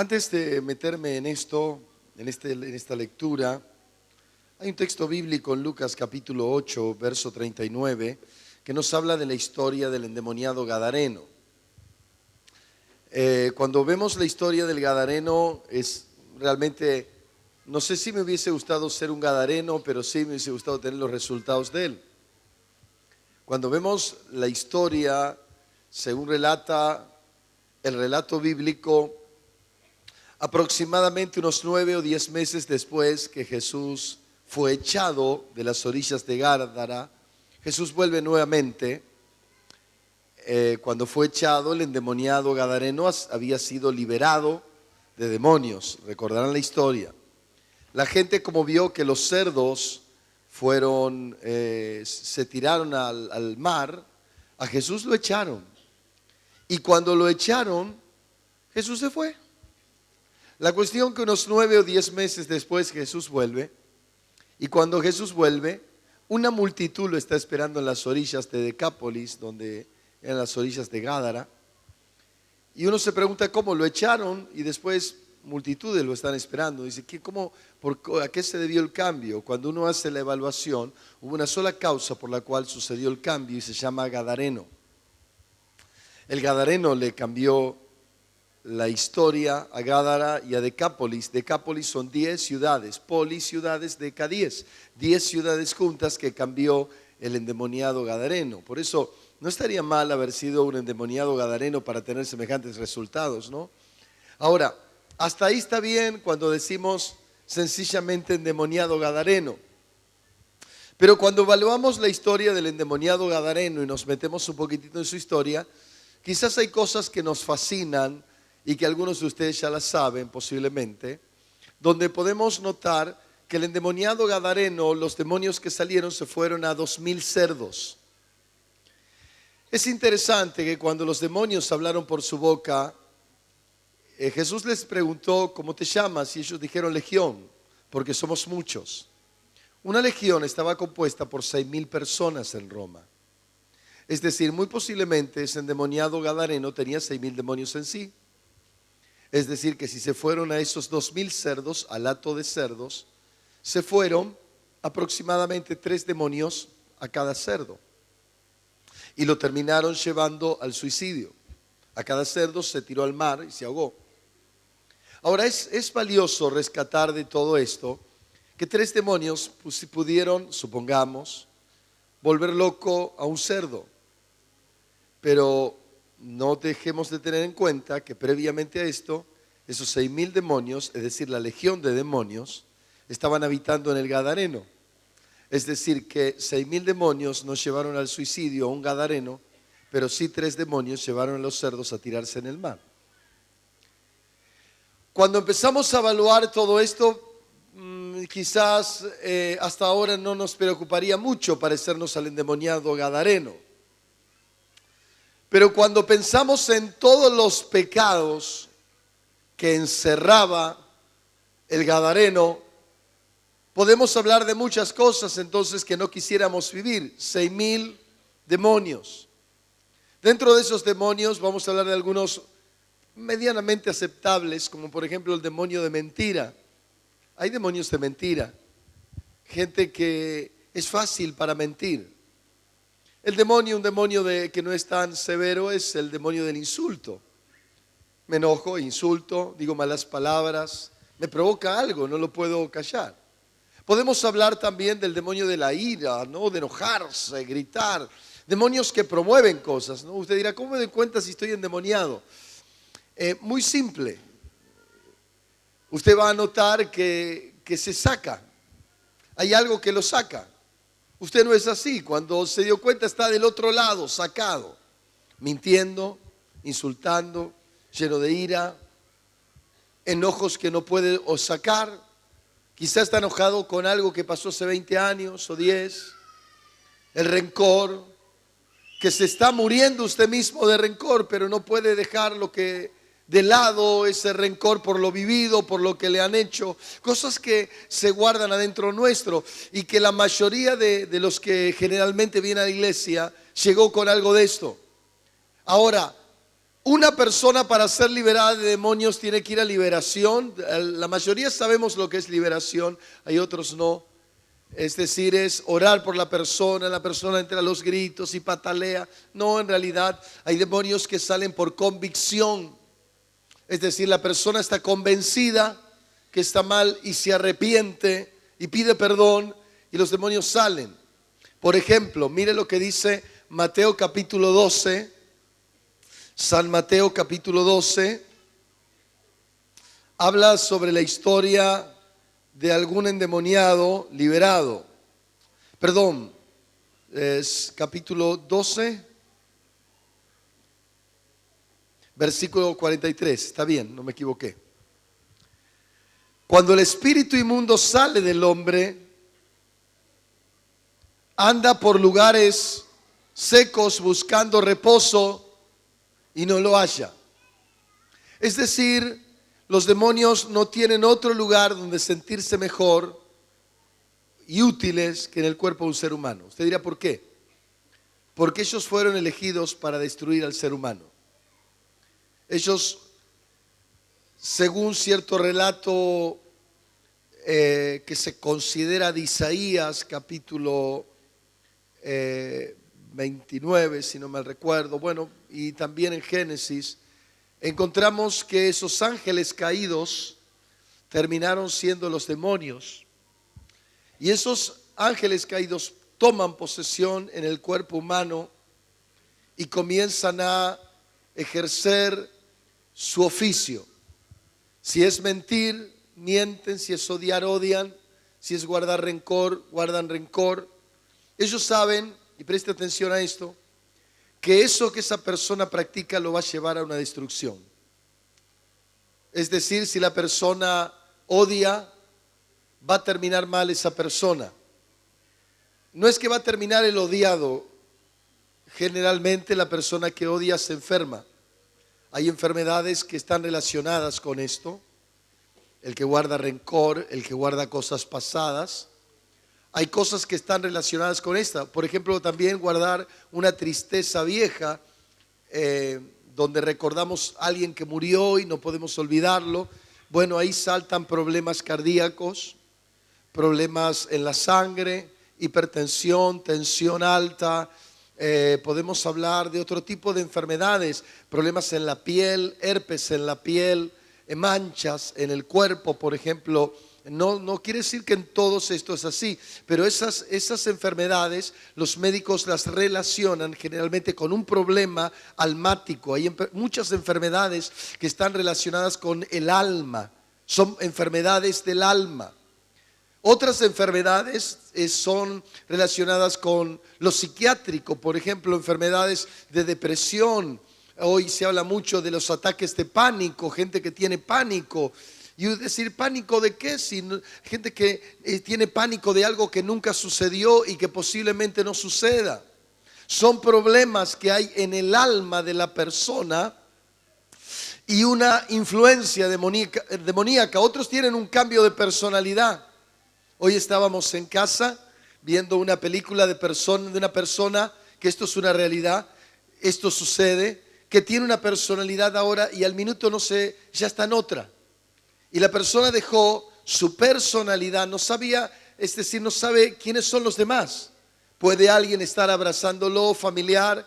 Antes de meterme en esto, en esta lectura, hay un texto bíblico en Lucas capítulo 8, verso 39, que nos habla de la historia del endemoniado Gadareno. Cuando vemos la historia del Gadareno, es realmente, no sé si me hubiese gustado ser un Gadareno, pero sí me hubiese gustado tener los resultados de él. Cuando vemos la historia, según relata el relato bíblico, aproximadamente unos 9 o 10 meses después que Jesús fue echado de las orillas de Gádara, Jesús vuelve nuevamente. Cuando fue echado, el endemoniado gadareno había sido liberado de demonios. Recordarán la historia. La gente, como vio que los cerdos se tiraron al mar, a Jesús lo echaron. Y cuando lo echaron, Jesús se fue. La cuestión que unos 9 o 10 meses después Jesús vuelve, y cuando Jesús vuelve, una multitud lo está esperando en las orillas de Decápolis, donde en las orillas de Gádara, y uno se pregunta cómo lo echaron y después multitudes lo están esperando. Dice, ¿a qué se debió el cambio? Cuando uno hace la evaluación, hubo una sola causa por la cual sucedió el cambio y se llama Gadareno. El Gadareno le cambió la historia a Gádara y a Decápolis. Decápolis son 10 ciudades, polis, ciudades, deca 10 ciudades juntas que cambió el endemoniado gadareno. Por eso no estaría mal haber sido un endemoniado gadareno para tener semejantes resultados, ¿no? Ahora, hasta ahí está bien cuando decimos sencillamente endemoniado gadareno. Pero cuando evaluamos la historia del endemoniado gadareno y nos metemos un poquitito en su historia, quizás hay cosas que nos fascinan y que algunos de ustedes ya las saben posiblemente, donde podemos notar que el endemoniado gadareno, los demonios que salieron se fueron a 2000 cerdos. Es interesante que cuando los demonios hablaron por su boca, Jesús les preguntó, ¿cómo te llamas? Y ellos dijeron legión, porque somos muchos. Una legión estaba compuesta por 6000 personas en Roma. Es decir, muy posiblemente ese endemoniado gadareno tenía 6000 demonios en sí. Es decir, que si se fueron a esos 2000 cerdos, al hato de cerdos, se fueron aproximadamente 3 demonios a cada cerdo. Y lo terminaron llevando al suicidio. A cada cerdo se tiró al mar y se ahogó. Ahora es valioso rescatar de todo esto que 3 demonios pudieron, supongamos, volver loco a un cerdo. Pero no dejemos de tener en cuenta que previamente a esto, esos 6000 demonios, es decir, la legión de demonios, estaban habitando en el Gadareno. Es decir, que 6000 demonios no llevaron al suicidio a un gadareno, pero sí 3 demonios llevaron a los cerdos a tirarse en el mar. Cuando empezamos a evaluar todo esto, quizás hasta ahora no nos preocuparía mucho parecernos al endemoniado gadareno. Pero cuando pensamos en todos los pecados que encerraba el gadareno, podemos hablar de muchas cosas entonces que no quisiéramos vivir. 6000 demonios. Dentro de esos demonios vamos a hablar de algunos medianamente aceptables, como por ejemplo el demonio de mentira. Hay demonios de mentira, gente que es fácil para mentir. Un demonio que no es tan severo es el demonio del insulto. Me enojo, insulto, digo malas palabras, me provoca algo, no lo puedo callar. Podemos hablar también del demonio de la ira, ¿no? De enojarse, gritar. Demonios que promueven cosas, ¿no? Usted dirá, ¿cómo me doy cuenta si estoy endemoniado? Muy simple. Usted va a notar que se saca. Hay algo que lo saca. Usted no es así. Cuando se dio cuenta está del otro lado, sacado. Mintiendo, insultando, lleno de ira. Enojos que no puede sacar. Quizás está enojado con algo que pasó hace 20 años o 10. El rencor, que se está muriendo usted mismo de rencor, pero no puede dejar de lado ese rencor por lo vivido, por lo que le han hecho. Cosas que se guardan adentro nuestro y que la mayoría de los que generalmente vienen a la iglesia llegó con algo de esto. Ahora, Una persona para ser liberada de demonios tiene que ir a liberación. La mayoría sabemos lo que es liberación, hay otros no. Es decir, es orar por la persona entra a los gritos y patalea. No, en realidad hay demonios que salen por convicción. Es decir, la persona está convencida que está mal y se arrepiente y pide perdón y los demonios salen. Por ejemplo, mire lo que dice Mateo capítulo 12. San Mateo capítulo 12 habla sobre la historia de algún endemoniado liberado. Perdón, es capítulo 12, versículo 43. Está bien, no me equivoqué. Cuando el espíritu inmundo sale del hombre, anda por lugares secos buscando reposo y no lo halla. Es decir, los demonios no tienen otro lugar donde sentirse mejor y útiles que en el cuerpo de un ser humano. Usted dirá, ¿por qué? Porque ellos fueron elegidos para destruir al ser humano. Ellos, según cierto relato que se considera de Isaías, capítulo 29, si no mal recuerdo, bueno, y también en Génesis, encontramos que esos ángeles caídos terminaron siendo los demonios. Y esos ángeles caídos toman posesión en el cuerpo humano y comienzan a ejercer su oficio. Si es mentir, mienten; si es odiar, odian; si es guardar rencor, guardan rencor. Ellos saben, y preste atención a esto, que eso que esa persona practica lo va a llevar a una destrucción. Es decir, si la persona odia, va a terminar mal esa persona. No es que va a terminar el odiado. Generalmente la persona que odia se enferma. Hay enfermedades que están relacionadas con esto. El que guarda rencor, el que guarda cosas pasadas. Hay cosas que están relacionadas con esta. Por ejemplo, también guardar una tristeza vieja, donde recordamos a alguien que murió y no podemos olvidarlo. Bueno, ahí saltan problemas cardíacos, problemas en la sangre, hipertensión, tensión alta. Podemos hablar de otro tipo de enfermedades, problemas en la piel, herpes en la piel, manchas en el cuerpo, por ejemplo. No quiere decir que en todos esto es así, pero esas enfermedades los médicos las relacionan generalmente con un problema almático. Hay muchas enfermedades que están relacionadas con el alma, son enfermedades del alma. Otras enfermedades son relacionadas con lo psiquiátrico, por ejemplo, enfermedades de depresión. Hoy se habla mucho de los ataques de pánico, gente que tiene pánico. Y decir, ¿pánico de qué? Si gente que tiene pánico de algo que nunca sucedió y que posiblemente no suceda. Son problemas que hay en el alma de la persona y una influencia demoníaca. Otros tienen un cambio de personalidad. Hoy estábamos en casa viendo una película de una persona, que esto es una realidad, esto sucede, que tiene una personalidad ahora y al minuto ya está en otra. Y la persona dejó su personalidad, no sabía, es decir, no sabe quiénes son los demás. Puede alguien estar abrazándolo, familiar,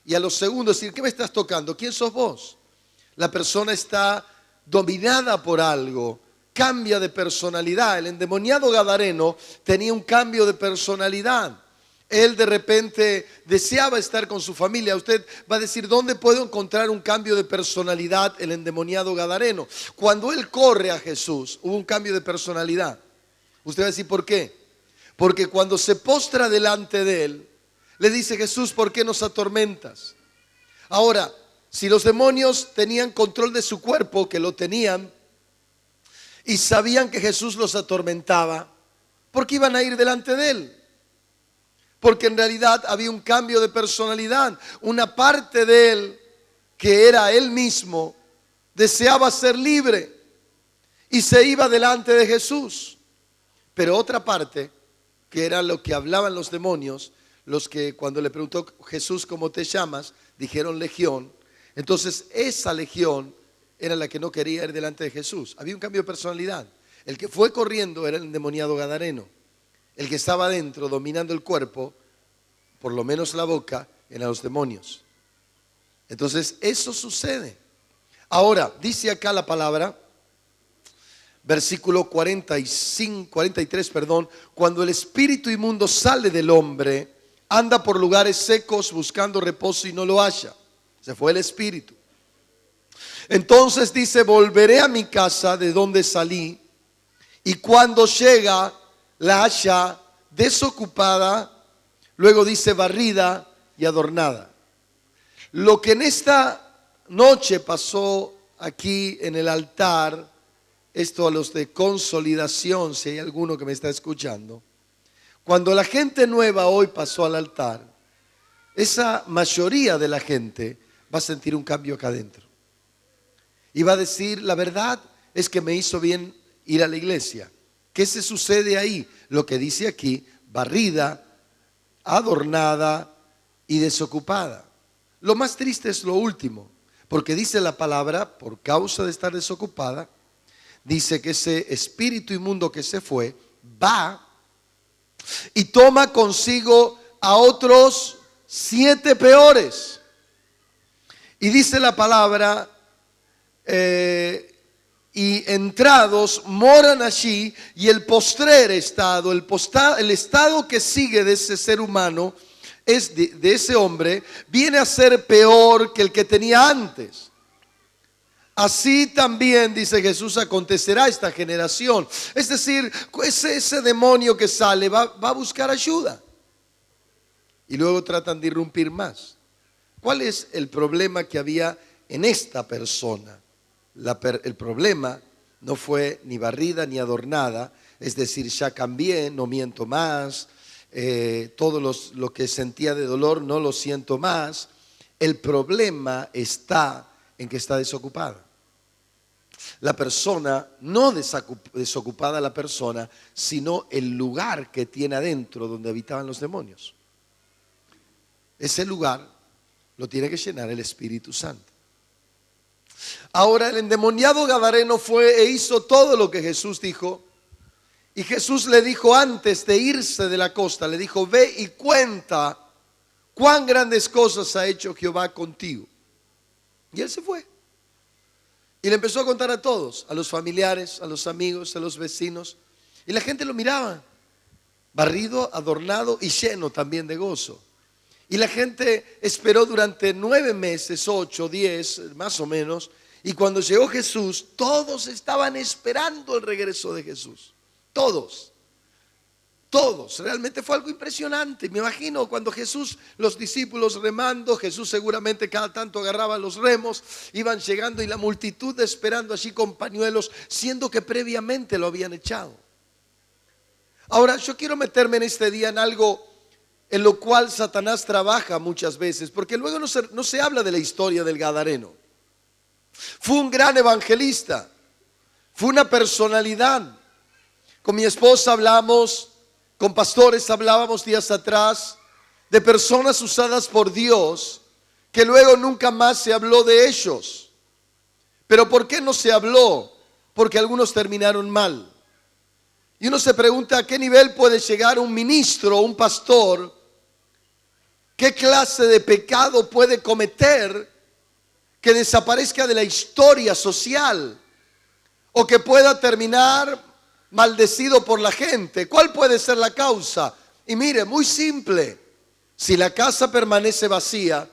y a los segundos decir, ¿qué me estás tocando? ¿Quién sos vos? La persona está dominada por algo, cambia de personalidad. El endemoniado gadareno tenía un cambio de personalidad. Él de repente deseaba estar con su familia. Usted va a decir, ¿dónde puedo encontrar un cambio de personalidad el endemoniado gadareno? Cuando él corre a Jesús, hubo un cambio de personalidad. Usted va a decir, ¿por qué? Porque cuando se postra delante de él, le dice, Jesús, ¿por qué nos atormentas? Ahora, si los demonios tenían control de su cuerpo, que lo tenían, y sabían que Jesús los atormentaba, ¿por qué iban a ir delante de él? Porque en realidad había un cambio de personalidad. Una parte de él, que era él mismo, deseaba ser libre y se iba delante de Jesús. Pero otra parte, que era lo que hablaban los demonios, los que cuando le preguntó Jesús, ¿cómo te llamas?, dijeron Legión. Entonces esa legión era la que no quería ir delante de Jesús. Había un cambio de personalidad. El que fue corriendo era el endemoniado gadareno. El que estaba adentro dominando el cuerpo, por lo menos la boca, eran los demonios. Entonces eso sucede. Ahora, dice acá la palabra, versículo 43, cuando el espíritu inmundo sale del hombre, anda por lugares secos buscando reposo y no lo halla. Se fue el espíritu. Entonces dice, volveré a mi casa de donde salí, y cuando llega la halla desocupada, luego dice barrida y adornada. Lo que en esta noche pasó aquí en el altar, esto a los de consolidación, si hay alguno que me está escuchando, cuando la gente nueva hoy pasó al altar, esa mayoría de la gente va a sentir un cambio acá adentro. Y va a decir, la verdad es que me hizo bien ir a la iglesia. ¿Qué se sucede ahí? Lo que dice aquí, barrida, adornada y desocupada. Lo más triste es lo último, porque dice la palabra, por causa de estar desocupada, dice que ese espíritu inmundo que se fue, va y toma consigo a otros 7 peores. Y dice la palabra, y entrados moran allí, y el postrer estado, el estado que sigue de ese ser humano, es de ese hombre, viene a ser peor que el que tenía antes. Así también, dice Jesús, acontecerá a esta generación. Es decir, ese demonio que sale va a buscar ayuda. Y luego tratan de irrumpir más. ¿Cuál es el problema que había en esta persona? El problema no fue ni barrida ni adornada. Es decir, ya cambié, no miento más. Todo lo que sentía de dolor no lo siento más. El problema está en que está desocupada. La persona, no desocupada la persona, sino el lugar que tiene adentro donde habitaban los demonios. Ese lugar lo tiene que llenar el Espíritu Santo. Ahora el endemoniado gadareno fue e hizo todo lo que Jesús dijo. Y Jesús le dijo antes de irse de la costa, le dijo, ve y cuenta cuán grandes cosas ha hecho Jehová contigo. Y él se fue. Y le empezó a contar a todos, a los familiares, a los amigos, a los vecinos. Y la gente lo miraba, barrido, adornado y lleno también de gozo. Y la gente esperó durante 9 meses, 8, 10, más o menos. Y cuando llegó Jesús, todos estaban esperando el regreso de Jesús. Todos. Realmente fue algo impresionante. Me imagino cuando Jesús, los discípulos remando, Jesús seguramente cada tanto agarraba los remos, iban llegando y la multitud esperando allí con pañuelos, siendo que previamente lo habían echado. Ahora, yo quiero meterme en este día en algo en lo cual Satanás trabaja muchas veces, porque luego no se habla de la historia del gadareno. Fue un gran evangelista, fue una personalidad. Con mi esposa hablamos, con pastores hablábamos días atrás de personas usadas por Dios que luego nunca más se habló de ellos. ¿Pero por qué no se habló? Porque algunos terminaron mal. Y uno se pregunta a qué nivel puede llegar un ministro, un pastor, qué clase de pecado puede cometer que desaparezca de la historia social o que pueda terminar maldecido por la gente. ¿Cuál puede ser la causa? Y mire, muy simple. Si la casa permanece vacía,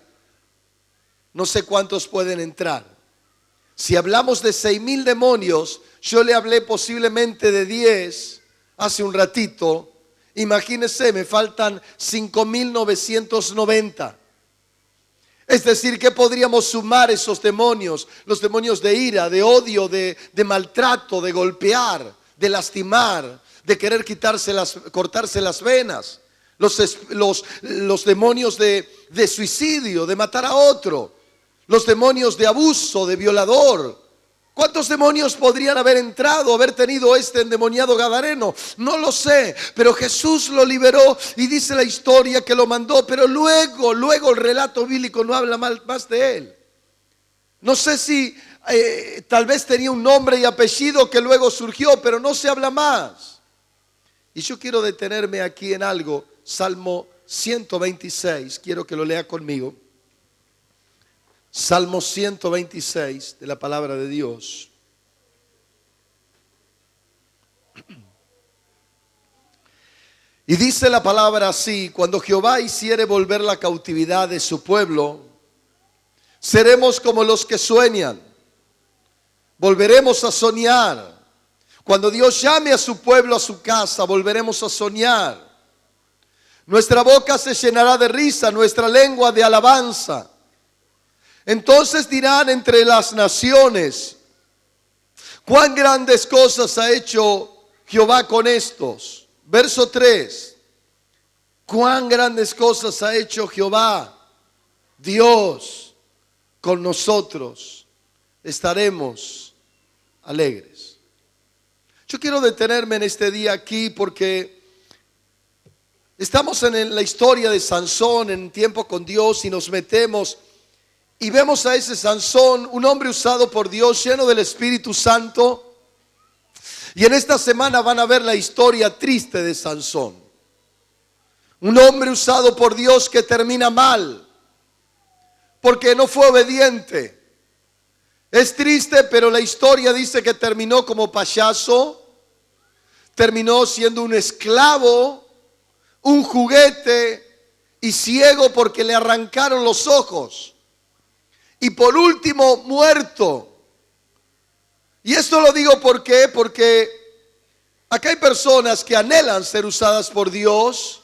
no sé cuántos pueden entrar. Si hablamos de 6,000 demonios, yo le hablé posiblemente de 10 hace un ratito. Imagínense, me faltan 5,990. Es decir, ¿qué podríamos sumar esos demonios? Los demonios de ira, de odio, de maltrato, de golpear, de lastimar, de querer cortarse las venas. Los demonios de suicidio, de matar a otro. Los demonios de abuso, de violador. ¿Cuántos demonios podrían haber entrado, haber tenido este endemoniado gadareno? No lo sé, pero Jesús lo liberó y dice la historia que lo mandó, pero luego el relato bíblico no habla más de él. No sé si tal vez tenía un nombre y apellido que luego surgió, pero no se habla más. Y yo quiero detenerme aquí en algo. Salmo 126, quiero que lo lea conmigo. Salmo 126 de la palabra de Dios. Y dice la palabra así: cuando Jehová hiciere volver la cautividad de su pueblo, seremos como los que sueñan. Volveremos a soñar. Cuando Dios llame a su pueblo a su casa, volveremos a soñar. Nuestra boca se llenará de risa, nuestra lengua de alabanza. Entonces dirán entre las naciones: cuán grandes cosas ha hecho Jehová con estos. Verso 3. Cuán grandes cosas ha hecho Jehová, Dios, con nosotros. Estaremos alegres. Yo quiero detenerme en este día aquí porque estamos en la historia de Sansón, en tiempo con Dios, y nos metemos y vemos a ese Sansón, un hombre usado por Dios, lleno del Espíritu Santo. Y en esta semana van a ver la historia triste de Sansón. Un hombre usado por Dios que termina mal, porque no fue obediente. Es triste, pero la historia dice que terminó como payaso, terminó siendo un esclavo, un juguete y ciego porque le arrancaron los ojos. Y por último, muerto. Y esto lo digo porque acá hay personas que anhelan ser usadas por Dios.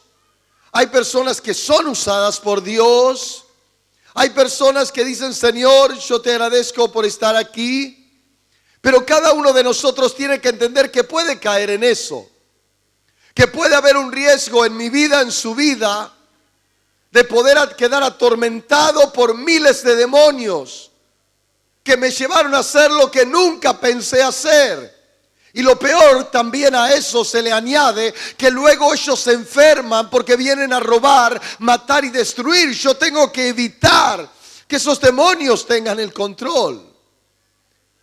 Hay personas que son usadas por Dios. Hay personas que dicen: Señor, yo te agradezco por estar aquí. Pero cada uno de nosotros tiene que entender que puede caer en eso. Que puede haber un riesgo en mi vida, en su vida, de poder quedar atormentado por miles de demonios que me llevaron a hacer lo que nunca pensé hacer. Y lo peor, también a eso se le añade que luego ellos se enferman porque vienen a robar, matar y destruir. Yo tengo que evitar que esos demonios tengan el control.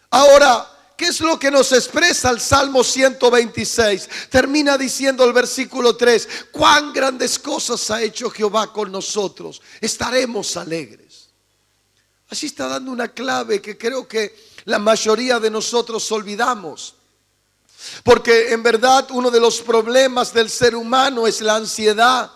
Ahora, ¿qué es lo que nos expresa el Salmo 126? Termina diciendo el versículo 3: cuán grandes cosas ha hecho Jehová con nosotros, estaremos alegres. Allí está dando una clave que creo que la mayoría de nosotros olvidamos. Porque en verdad uno de los problemas del ser humano es la ansiedad.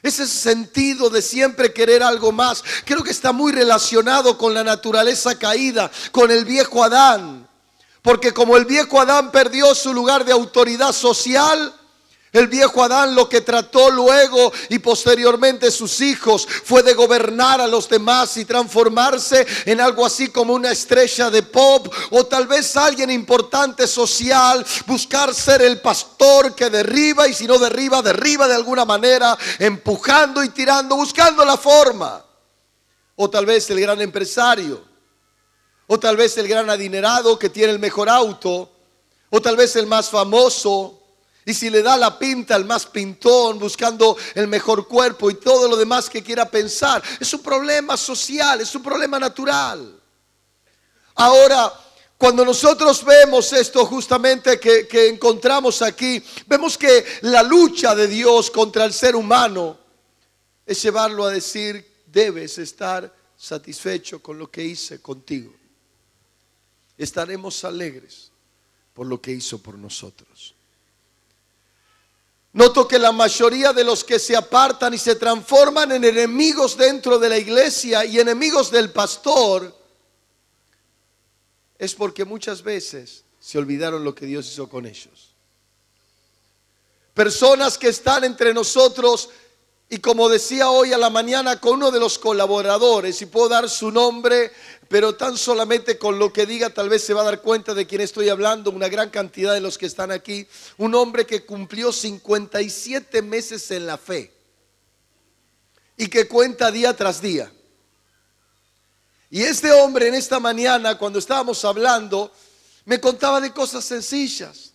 Ese sentido de siempre querer algo más. Creo que está muy relacionado con la naturaleza caída, con el viejo Adán. Porque como el viejo Adán perdió su lugar de autoridad social, el viejo Adán lo que trató luego y posteriormente sus hijos fue de gobernar a los demás y transformarse en algo así como una estrella de pop o tal vez alguien importante social, buscar ser el pastor que derriba, y si no derriba, derriba de alguna manera, empujando y tirando, buscando la forma. O tal vez el gran empresario, o tal vez el gran adinerado que tiene el mejor auto, o tal vez el más famoso. Y si le da la pinta, el más pintón, buscando el mejor cuerpo y todo lo demás que quiera pensar. Es un problema social, es un problema natural. Ahora, cuando nosotros vemos esto justamente que encontramos aquí, vemos que la lucha de Dios contra el ser humano es llevarlo a decir: debes estar satisfecho con lo que hice contigo. Estaremos alegres por lo que hizo por nosotros. Noto que la mayoría de los que se apartan y se transforman en enemigos dentro de la iglesia y enemigos del pastor es porque muchas veces se olvidaron lo que Dios hizo con ellos. Personas que están entre nosotros y, como decía hoy a la mañana con uno de los colaboradores, y puedo dar su nombre, pero tan solamente con lo que diga tal vez se va a dar cuenta de quién estoy hablando, una gran cantidad de los que están aquí. Un hombre que cumplió 57 meses en la fe y que cuenta día tras día. Y este hombre en esta mañana, cuando estábamos hablando, me contaba de cosas sencillas.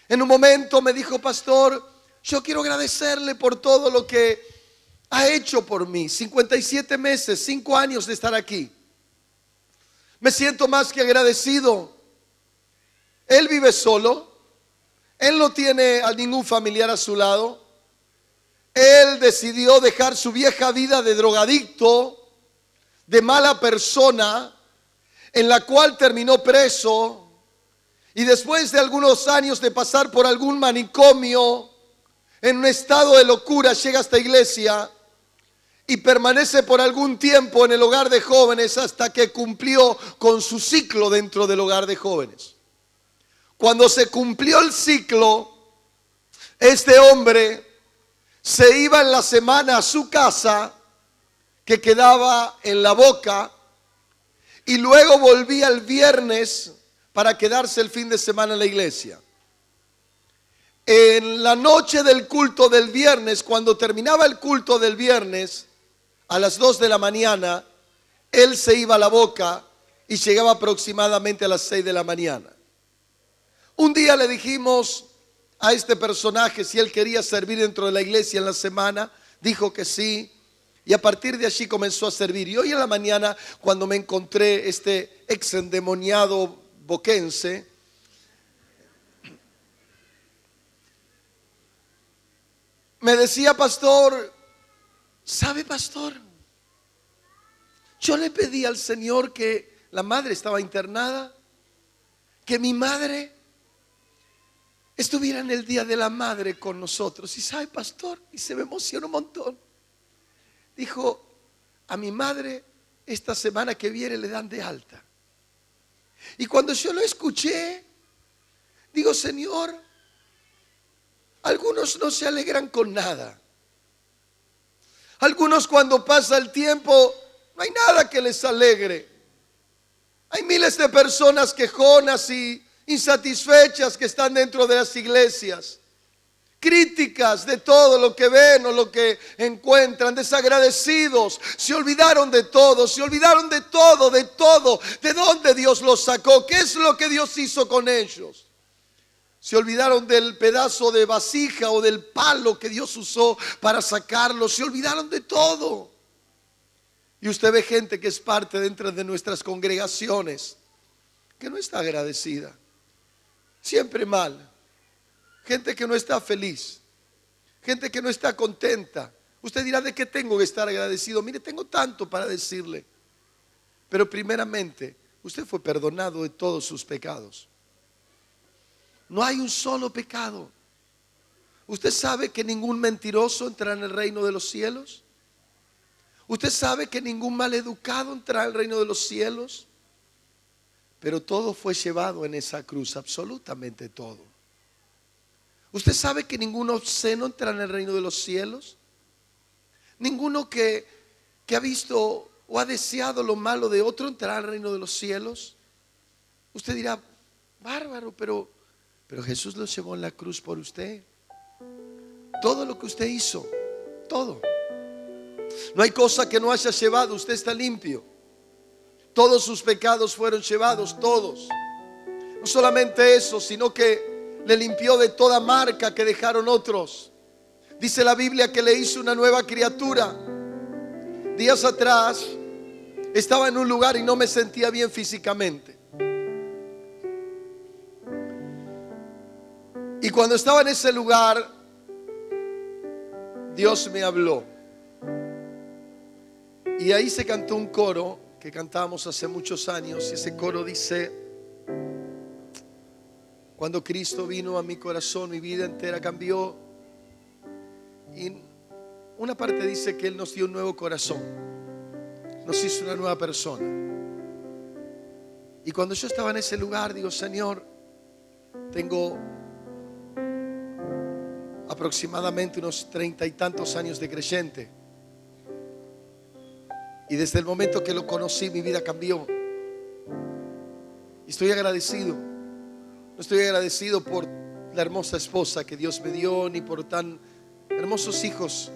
En un momento me dijo: pastor, yo quiero agradecerle por todo lo que ha hecho por mí. 57 meses, 5 años de estar aquí. Me siento más que agradecido. Él vive solo. Él no tiene a ningún familiar a su lado. Él decidió dejar su vieja vida de drogadicto, de mala persona, en la cual terminó preso. Y después de algunos años de pasar por algún manicomio, en un estado de locura, llega a esta iglesia y permanece por algún tiempo en el hogar de jóvenes hasta que cumplió con su ciclo dentro del hogar de jóvenes. Cuando se cumplió el ciclo, este hombre se iba en la semana a su casa, que quedaba en La Boca, y luego volvía el viernes para quedarse el fin de semana en la iglesia. En la noche del culto del viernes, cuando terminaba el culto del viernes, a las 2 de la mañana, él se iba a La Boca y llegaba aproximadamente a las 6 de la mañana. Un día le dijimos a este personaje si él quería servir dentro de la iglesia en la semana. Dijo que sí, y a partir de allí comenzó a servir. Y hoy en la mañana, cuando me encontré este ex endemoniado boquense, me decía: pastor, ¿sabe, pastor? Yo le pedí al Señor que la madre estaba internada, que mi madre estuviera en el día de la madre con nosotros. Y sabe, pastor, y se me emocionó un montón. Dijo: a mi madre esta semana que viene le dan de alta. Y cuando yo lo escuché, digo: Señor, algunos no se alegran con nada. Algunos, cuando pasa el tiempo, no hay nada que les alegre. Hay miles de personas quejonas y insatisfechas que están dentro de las iglesias, críticas de todo lo que ven o lo que encuentran, desagradecidos, se olvidaron de todo, de dónde Dios los sacó, qué es lo que Dios hizo con ellos. Se olvidaron del pedazo de vasija o del palo que Dios usó para sacarlos. Se olvidaron de todo. Y usted ve gente que es parte dentro de nuestras congregaciones que no está agradecida. Siempre mal. Gente que no está feliz. Gente que no está contenta. Usted dirá: ¿de qué tengo que estar agradecido? Mire, tengo tanto para decirle. Pero primeramente, usted fue perdonado de todos sus pecados. No hay un solo pecado. ¿Usted sabe que ningún mentiroso entrará en el reino de los cielos? ¿Usted sabe que ningún maleducado entrará en el reino de los cielos? Pero todo fue llevado en esa cruz, absolutamente todo. ¿Usted sabe que ningún obsceno entrará en el reino de los cielos? Ninguno que ha visto o ha deseado lo malo de otro entrará al reino de los cielos. Usted dirá: bárbaro, pero Jesús lo llevó en la cruz por usted. Todo lo que usted hizo, todo. No hay cosa que no haya llevado. Usted está limpio. Todos sus pecados fueron llevados, todos. No solamente eso, sino que le limpió de toda marca que dejaron otros. Dice la Biblia que le hizo una nueva criatura. Días atrás estaba en un lugar y no me sentía bien físicamente. Y cuando estaba en ese lugar, Dios me habló. Y ahí se cantó un coro que cantábamos hace muchos años. Y ese coro dice: cuando Cristo vino a mi corazón, mi vida entera cambió. Y una parte dice que Él nos dio un nuevo corazón, nos hizo una nueva persona. Y cuando yo estaba en ese lugar, digo: Señor, tengo aproximadamente unos 30 y tantos años de creyente. Y desde el momento que lo conocí, mi vida cambió. Y estoy agradecido. No estoy agradecido por la hermosa esposa que Dios me dio, ni por tan hermosos hijos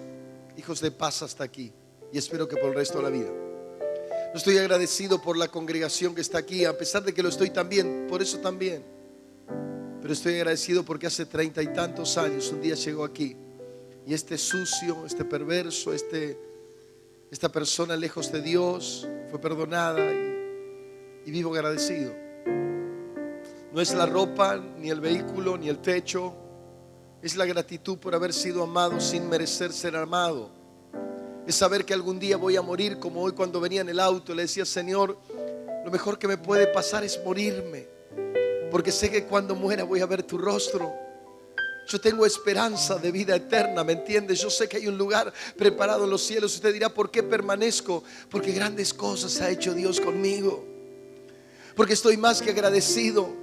de paz hasta aquí. Y espero que por el resto de la vida. No estoy agradecido por la congregación que está aquí, a pesar de que lo estoy también, por eso también. Pero estoy agradecido porque hace 30 y tantos años un día llegó aquí. Y este sucio, este perverso, esta persona lejos de Dios fue perdonada. y vivo agradecido. No es la ropa, ni el vehículo, ni el techo. Es la gratitud por haber sido amado sin merecer ser amado. Es saber que algún día voy a morir, como hoy cuando venía en el auto le decía: Señor, lo mejor que me puede pasar es morirme, porque sé que cuando muera voy a ver tu rostro. Yo tengo esperanza de vida eterna, ¿me entiendes? Yo sé que hay un lugar preparado en los cielos. Usted dirá: ¿por qué permanezco? Porque grandes cosas ha hecho Dios conmigo. Porque estoy más que agradecido.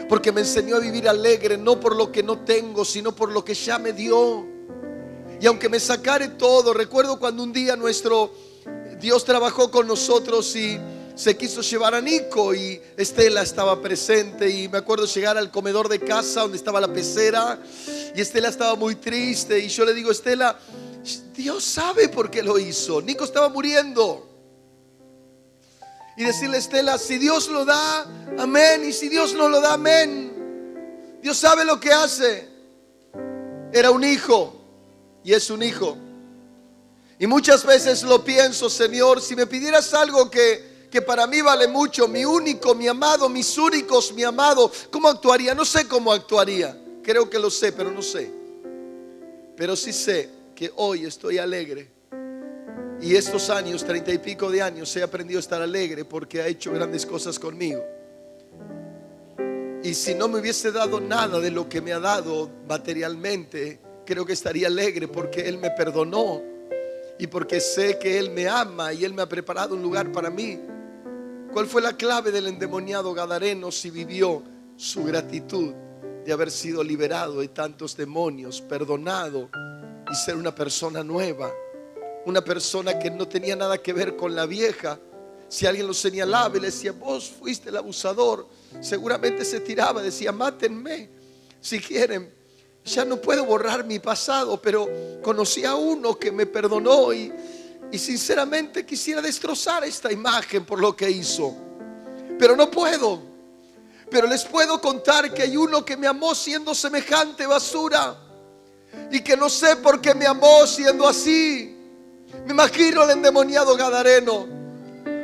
Porque me enseñó a vivir alegre, no por lo que no tengo, sino por lo que ya me dio. Y aunque me sacare todo, recuerdo cuando un día nuestro Dios trabajó con nosotros y se quiso llevar a Nico, y Estela estaba presente, y me acuerdo llegar al comedor de casa donde estaba la pecera, y Estela estaba muy triste, y yo le digo: Estela, Dios sabe por qué lo hizo. Nico estaba muriendo. Y decirle: Estela, si Dios lo da, amén, y si Dios no lo da, amén. Dios sabe lo que hace. Era un hijo y es un hijo. Y muchas veces lo pienso: Señor, si me pidieras algo que para mí vale mucho, mi único, mi amado, mis únicos, mi amado, ¿cómo actuaría? No sé cómo actuaría. Creo que lo sé, pero no sé. Pero sí sé que hoy estoy alegre. Y estos años, 30 y pico de años, he aprendido a estar alegre porque ha hecho grandes cosas conmigo. Y si no me hubiese dado nada de lo que me ha dado materialmente, creo que estaría alegre porque Él me perdonó y porque sé que Él me ama y Él me ha preparado un lugar para mí. ¿Cuál fue la clave del endemoniado gadareno si vivió su gratitud de haber sido liberado de tantos demonios, perdonado y ser una persona nueva? Una persona que no tenía nada que ver con la vieja. Si alguien lo señalaba y le decía: vos fuiste el abusador, seguramente se tiraba, decía: mátenme si quieren. Ya no puedo borrar mi pasado, pero conocí a uno que me perdonó y sinceramente quisiera destrozar esta imagen por lo que hizo, pero no puedo. Pero les puedo contar que hay uno que me amó siendo semejante basura y que no sé por qué me amó siendo así. Me imagino al endemoniado gadareno,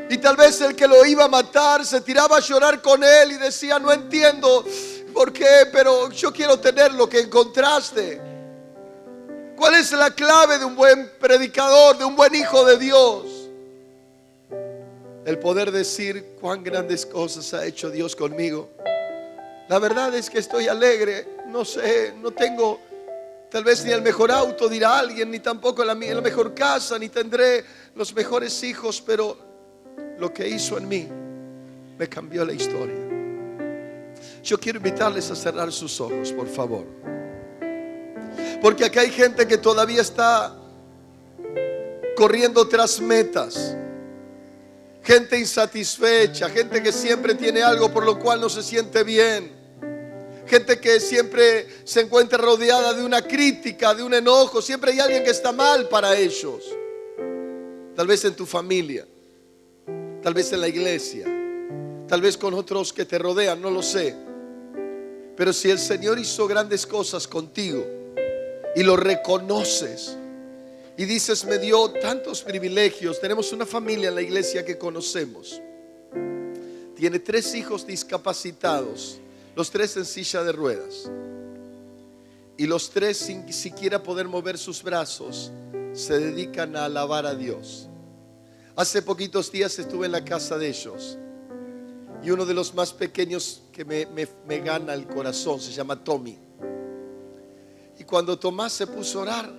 y tal vez el que lo iba a matar se tiraba a llorar con él y decía: no entiendo por qué, pero yo quiero tener lo que encontraste. ¿Cuál es la clave de un buen predicador, de un buen hijo de Dios? El poder decir: cuán grandes cosas ha hecho Dios conmigo. La verdad es que estoy alegre. No sé, no tengo tal vez ni el mejor auto, dirá alguien, ni tampoco la mejor casa, ni tendré los mejores hijos, pero lo que hizo en mí me cambió la historia. Yo quiero invitarles a cerrar sus ojos, por favor, porque acá hay gente que todavía está corriendo tras metas, gente insatisfecha, gente que siempre tiene algo por lo cual no se siente bien, gente que siempre se encuentra rodeada de una crítica, de un enojo. Siempre hay alguien que está mal para ellos. Tal vez en tu familia, tal vez en la iglesia, tal vez con otros que te rodean, no lo sé. Pero si el Señor hizo grandes cosas contigo y lo reconoces y dices: me dio tantos privilegios. Tenemos una familia en la iglesia que conocemos, tiene 3 hijos discapacitados, los 3 en silla de ruedas, y los 3 sin siquiera poder mover sus brazos se dedican a alabar a Dios. Hace poquitos días estuve en la casa de ellos y uno de los más pequeños que me gana el corazón se llama Tommy. Y cuando Tomás se puso a orar,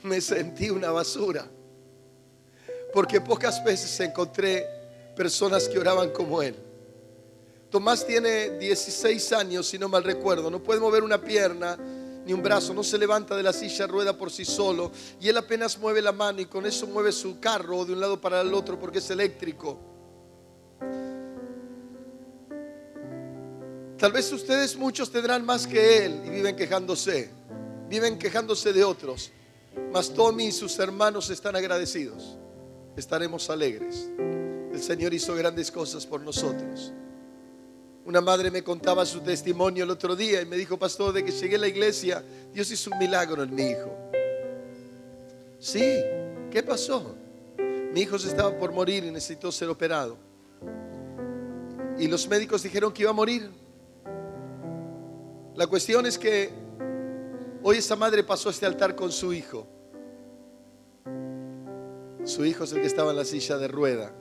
me sentí una basura, porque pocas veces encontré personas que oraban como él. Tomás tiene 16 años, si no mal recuerdo. No puede mover una pierna ni un brazo, no se levanta de la silla de rueda por sí solo, y él apenas mueve la mano y con eso mueve su carro de un lado para el otro porque es eléctrico. Tal vez ustedes muchos tendrán más que él y viven quejándose de otros, mas Tommy y sus hermanos están agradecidos. Estaremos alegres. El Señor hizo grandes cosas por nosotros. Una madre me contaba su testimonio el otro día y me dijo: pastor, de que llegué a la iglesia, Dios hizo un milagro en mi hijo. Sí, ¿qué pasó? Mi hijo se estaba por morir y necesitó ser operado. y los médicos dijeron que iba a morir. La cuestión es que hoy esta madre pasó a este altar con su hijo. Su hijo es el que estaba en la silla de rueda.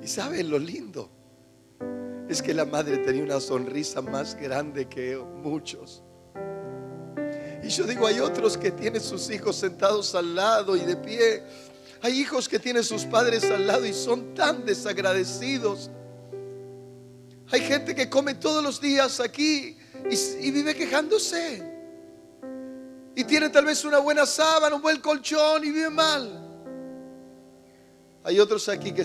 Y ¿saben lo lindo? Es que la madre tenía una sonrisa más grande que muchos. Y yo digo, hay otros que tienen sus hijos sentados al lado y de pie. Hay hijos que tienen sus padres al lado y son tan desagradecidos. Hay gente que come todos los días aquí y vive quejándose. Y tiene tal vez una buena sábana, un buen colchón y vive mal. Hay otros aquí que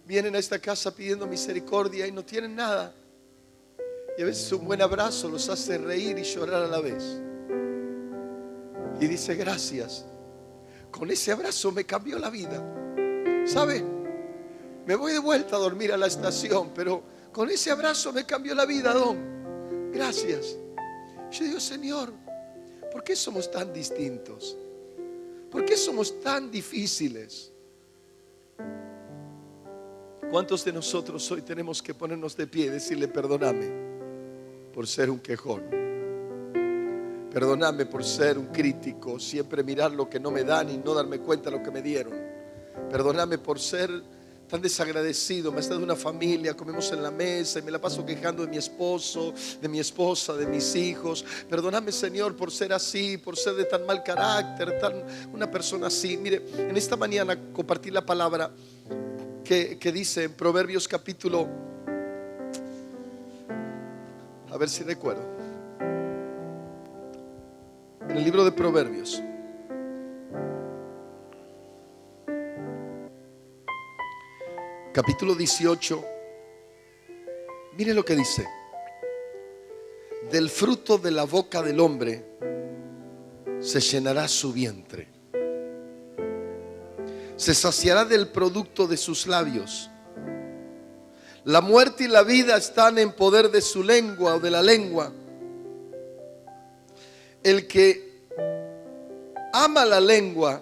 vienen a esta casa pidiendo misericordia y no tienen nada. Y a veces un buen abrazo los hace reír y llorar a la vez. Y dice, gracias. Con ese abrazo me cambió la vida. ¿Sabe? Me voy de vuelta a dormir a la estación, pero con ese abrazo me cambió la vida, don. Gracias. Yo digo, Señor, ¿por qué somos tan distintos? ¿Por qué somos tan difíciles? ¿Cuántos de nosotros hoy tenemos que ponernos de pie y decirle, perdóname por ser un quejón? Perdóname por ser un crítico, siempre mirar lo que no me dan y no darme cuenta de lo que me dieron. Perdóname por ser tan desagradecido. Me has dado una familia, comemos en la mesa y me la paso quejando de mi esposo, de mi esposa, de mis hijos. Perdóname, Señor, por ser así, por ser de tan mal carácter, una persona así. Mire, en esta mañana compartí la palabra que dice en Proverbios capítulo, a ver si recuerdo, en el libro de Proverbios, capítulo 18, mire lo que dice: del fruto de la boca del hombre se llenará su vientre, se saciará del producto de sus labios. La muerte y la vida están en poder de su lengua o de la lengua. El que ama la lengua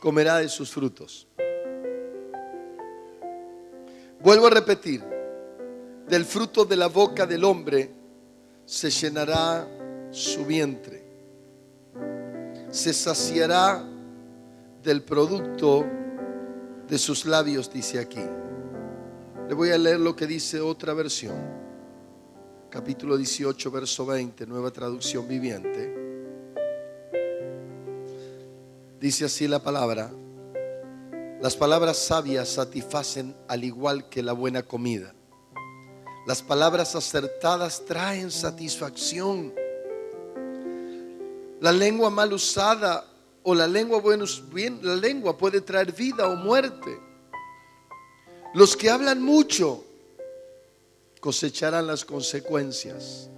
comerá de sus frutos. Vuelvo a repetir, del fruto de la boca del hombre se llenará su vientre, se saciará del producto de sus labios, dice aquí. Le voy a leer lo que dice otra versión, capítulo 18, verso 20, nueva traducción viviente. Dice así la palabra: las palabras sabias satisfacen al igual que la buena comida. Las palabras acertadas traen satisfacción. La lengua mal usada o la lengua la lengua puede traer vida o muerte. Los que hablan mucho cosecharán las consecuencias.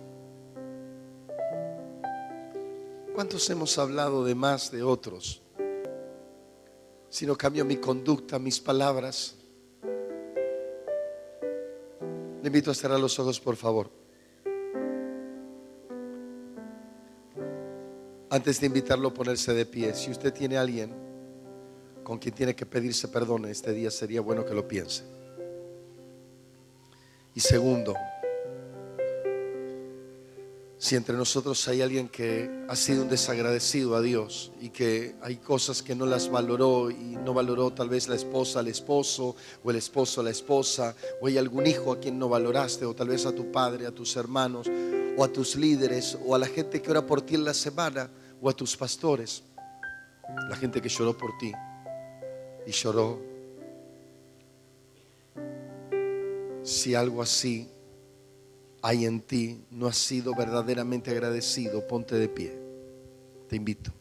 ¿Cuántos hemos hablado de más de otros? Si no cambio mi conducta, mis palabras. Le invito a cerrar los ojos, por favor. Antes de invitarlo a ponerse de pie, si usted tiene a alguien con quien tiene que pedirse perdón este día, sería bueno que lo piense. Y segundo, si entre nosotros hay alguien que ha sido un desagradecido a Dios y que hay cosas que no las valoró y no valoró tal vez la esposa al esposo o el esposo a la esposa, o hay algún hijo a quien no valoraste, o tal vez a tu padre, a tus hermanos, o a tus líderes, o a la gente que ora por ti en la semana, o a tus pastores, la gente que lloró por ti y lloró. Si algo así hay en ti, no has sido verdaderamente agradecido, ponte de pie. Te invito.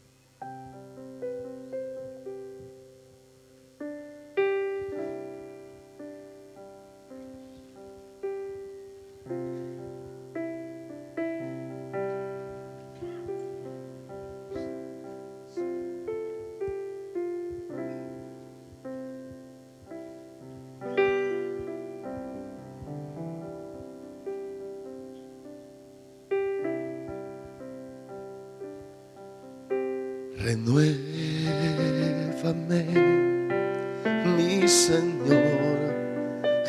Renuévame, mi Señor,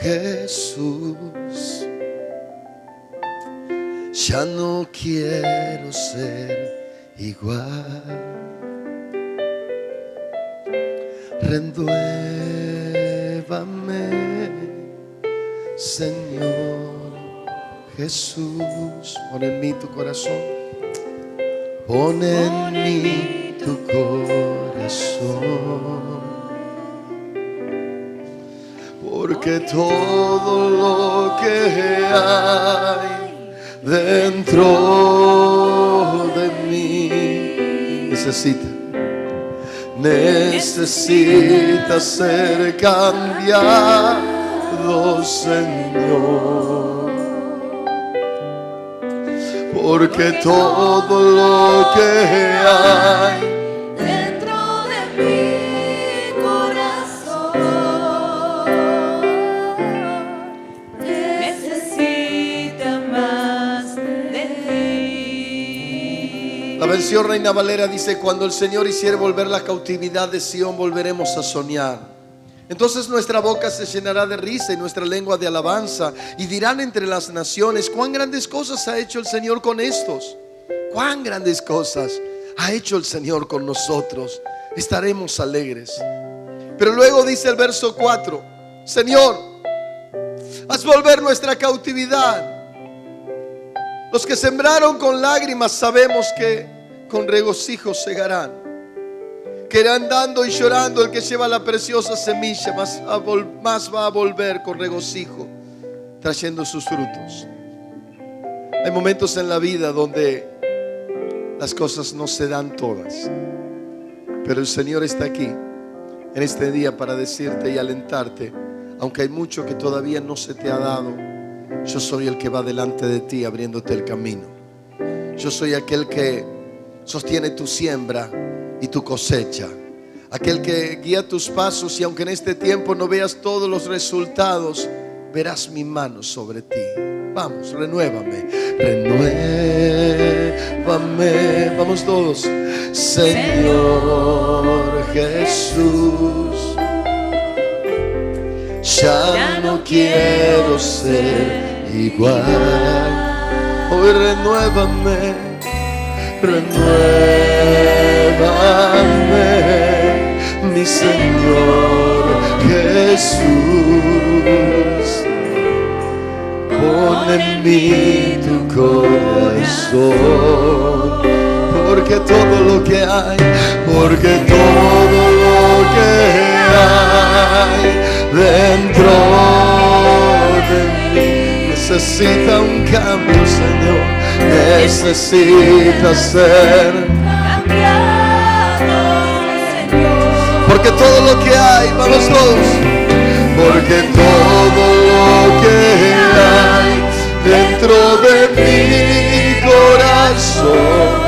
Jesús, ya no quiero ser igual. Renuévame, Señor Jesús. Pon en mí tu corazón. Pon en mí tu corazón. Porque todo lo que hay dentro de mí necesita ser cambiado, Señor. Porque todo lo que hay dentro de mi corazón necesita más de ti. La versión Reina Valera dice: cuando el Señor hiciere volver la cautividad de Sión, volveremos a soñar. Entonces nuestra boca se llenará de risa y nuestra lengua de alabanza, y dirán entre las naciones: cuán grandes cosas ha hecho el Señor con estos. Cuán grandes cosas ha hecho el Señor con nosotros. Estaremos alegres. Pero luego dice el verso 4: Señor, haz volver nuestra cautividad. Los que sembraron con lágrimas sabemos que con regocijo segarán. Que irán dando y llorando el que lleva la preciosa semilla, más va a volver con regocijo, trayendo sus frutos. Hay momentos en la vida donde las cosas no se dan todas, pero el Señor está aquí en este día para decirte y alentarte: aunque hay mucho que todavía no se te ha dado, yo soy el que va delante de ti abriéndote el camino. Yo soy aquel que sostiene tu siembra y tu cosecha, aquel que guía tus pasos, y aunque en este tiempo no veas todos los resultados, verás mi mano sobre ti. Vamos, renuévame, renuévame. Vamos todos. Señor Jesús, ya no quiero ser igual. Hoy renuévame. Renuévame, mi Señor Jesús. Pon en mí tu corazón. Porque todo lo que hay, porque todo lo que hay dentro de mí necesita un cambio, Señor. Necesita ser cambiado, Señor. Porque todo lo que hay, vamos todos. Porque todo lo que hay dentro de mi corazón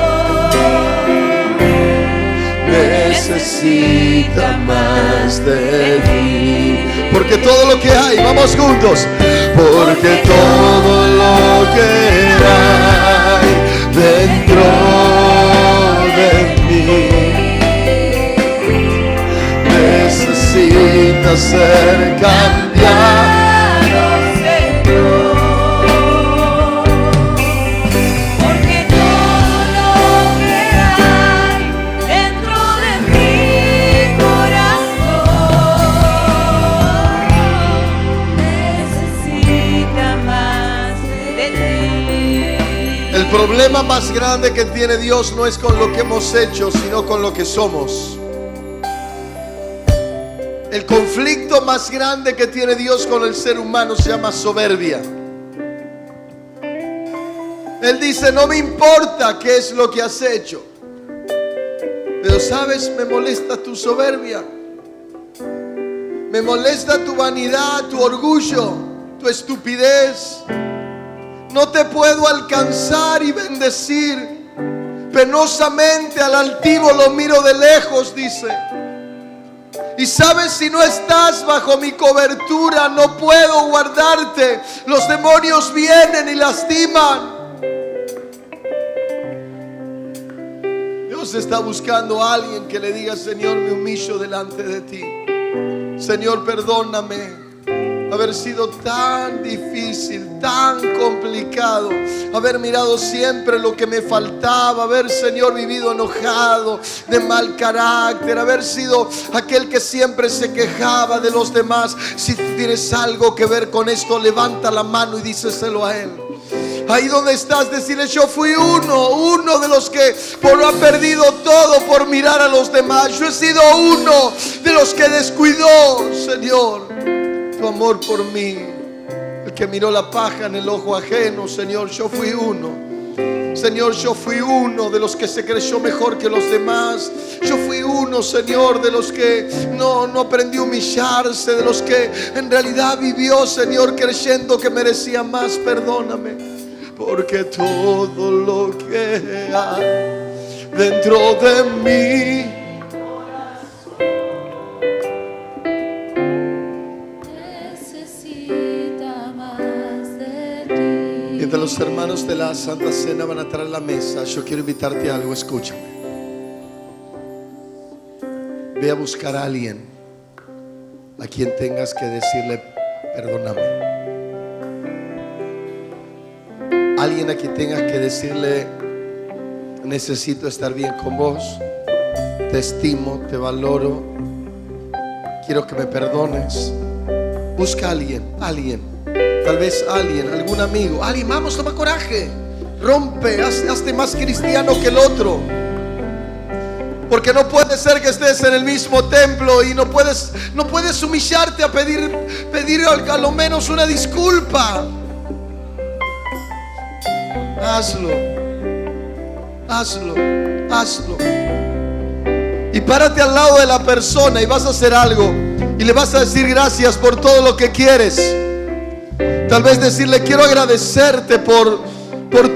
necesita más de ti. Porque todo lo que hay, vamos juntos. Porque todo lo que hay dentro de mí necesita ser cambiado, Señor. Porque todo lo que hay dentro de mi corazón necesita más de ti. El problema más grande que tiene Dios no es con lo que hemos hecho, sino con lo que somos. El conflicto más grande que tiene Dios con el ser humano se llama soberbia. Él dice: no me importa qué es lo que has hecho, pero sabes, me molesta tu soberbia, me molesta tu vanidad, tu orgullo, tu estupidez. No te puedo alcanzar y bendecir. Penosamente al altivo lo miro de lejos, dice. Y sabes, si no estás bajo mi cobertura, no puedo guardarte. Los demonios vienen y lastiman. Dios está buscando a alguien que le diga: Señor, me humillo delante de ti. Señor, perdóname. haber sido tan difícil, tan complicado, haber mirado siempre lo que me faltaba, haber, Señor, vivido enojado, de mal carácter, haber sido aquel que siempre se quejaba de los demás. Si tienes algo que ver con esto, levanta la mano y díceselo a Él. Ahí donde estás, decirle: yo fui uno de los que ha perdido todo por mirar a los demás. Yo he sido uno de los que descuidó, Señor, tu amor por mí. El que miró la paja en el ojo ajeno, Señor, yo fui uno. Señor, yo fui uno de los que se creyó mejor que los demás. Yo fui uno, Señor, de los que no aprendió a humillarse, de los que en realidad vivió, Señor, creyendo que merecía más. Perdóname, porque todo lo que hay dentro de mí necesita más de ti. Mientras los hermanos de la Santa Cena van a traer la mesa, yo quiero invitarte a algo. Escúchame. Ve a buscar a alguien a quien tengas que decirle: perdóname. Alguien a quien tengas que decirle: necesito estar bien con vos, te estimo, te valoro, quiero que me perdones. Busca a alguien, tal vez alguien, algún amigo, alguien. Vamos, toma coraje, rompe, hazte más cristiano que el otro. Porque no puede ser que estés en el mismo templo y no puedes humillarte a pedir a lo menos una disculpa. Hazlo. Y párate al lado de la persona y vas a hacer algo y le vas a decir: gracias por todo lo que quieres. Tal vez decirle: quiero agradecerte por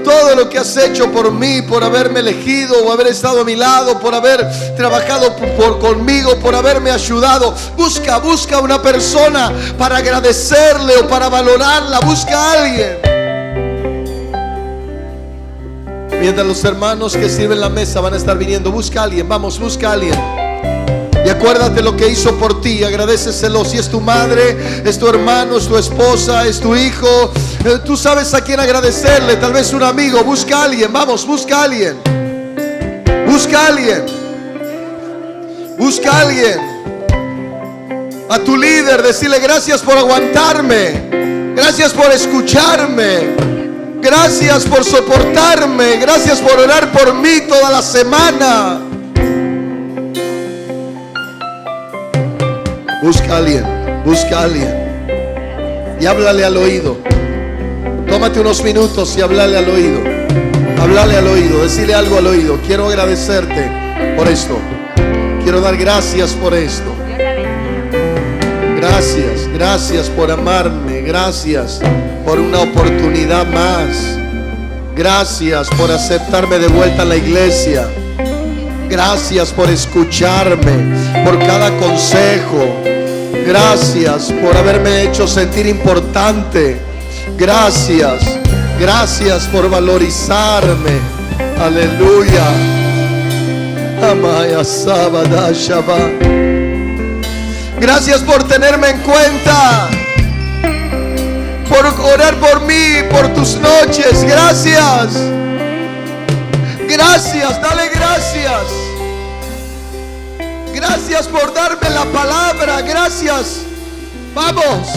todo lo que has hecho por mí, por haberme elegido o haber estado a mi lado, por haber trabajado conmigo, por haberme ayudado. Busca una persona para agradecerle o para valorarla. Busca a alguien. Mientras los hermanos que sirven la mesa van a estar viniendo, busca a alguien. Vamos, busca a alguien. Y acuérdate lo que hizo por ti, agradéceselo. Si es tu madre, es tu hermano, es tu esposa, es tu hijo, tú sabes a quién agradecerle. Tal vez un amigo. Busca a alguien, vamos, busca a alguien. Busca a alguien. Busca a alguien. A tu líder, decirle: gracias por aguantarme, gracias por escucharme, gracias por soportarme, gracias por orar por mí toda la semana. Busca a alguien y háblale al oído. Tómate unos minutos y háblale al oído. Decirle algo al oído. Quiero agradecerte por esto. Quiero dar gracias por esto. Gracias por amarme. Gracias por una oportunidad más. Gracias por aceptarme de vuelta a la iglesia. Gracias por escucharme, por cada consejo. Gracias por haberme hecho sentir importante. Gracias por valorizarme. Aleluya. Amaya Sabada Shabbat. Gracias por tenerme en cuenta, por orar por mí, por tus noches. Gracias, dale gracias. Gracias por darme la palabra. Gracias. Vamos.